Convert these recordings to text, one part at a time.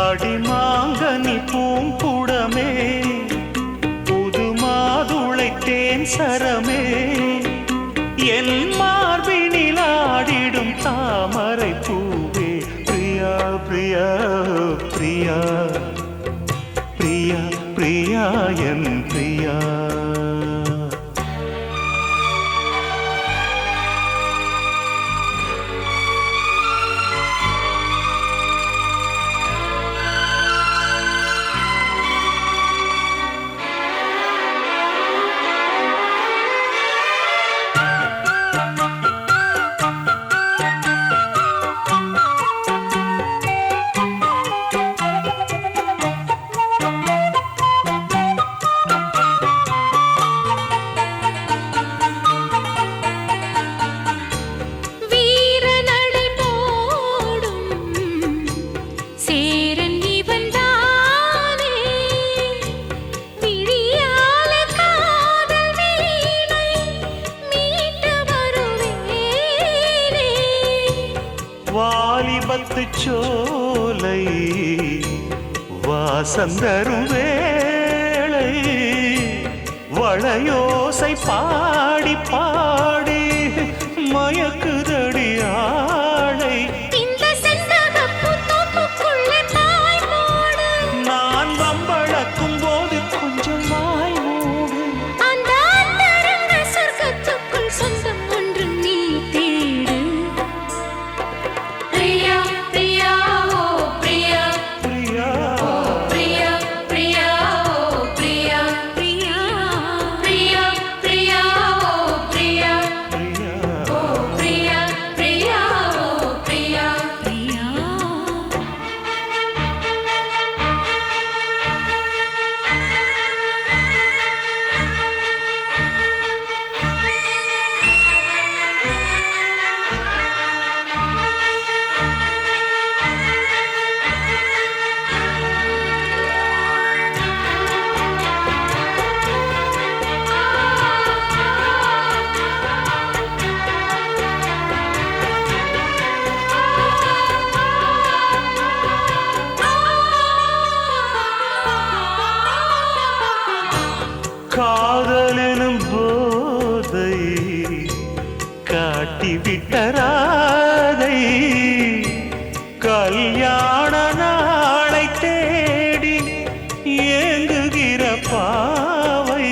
அடிமாங்கனி பூங்குடமே புது மாதுளைத்தேன் சரமே என் மார்பினில் ஆடிடும் தாமரை பூவே பிரியா பிரியா பிரியா பிரியா பிரியா என் பிரியா வாலிபத்து சோலை வாசந்தரும் வேளை வளையோசை பாடி பாடி மயக்குதடி ஆளை நான் வம்பளக்கும் போது கொஞ்சம் வாய் மூடு சொந்தம் ஒன்று நீ தேடு காதலெனும் போதை காட்டிவிட்டராதை கல்யாண நாளை தேடி ஏங்குகிற பாவை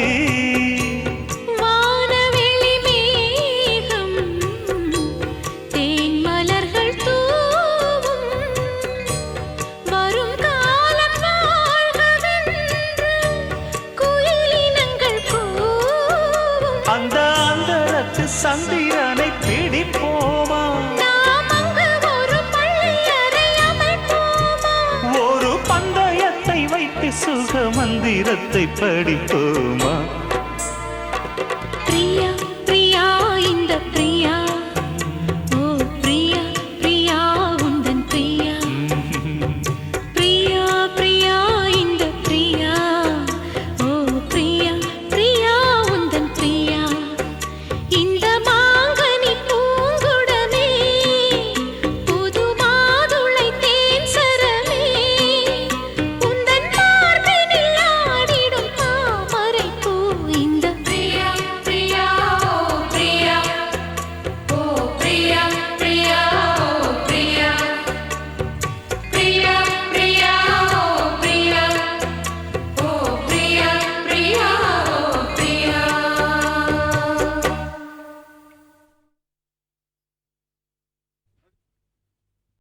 வானவெளி மேகம் தேன் மலர்கள் தூவும் வரும் காலம் வாழ்கவென்று குயிலினங்கள் கூவும் அந்த அந்தரத்து சந்திரனை பிடிப்போமா நாம் அங்கு ஒரு பள்ளியறை அமைப்போமா ஒரு பந்தயத்தை வைத்து சுக மந்திரத்தை படிப்போமா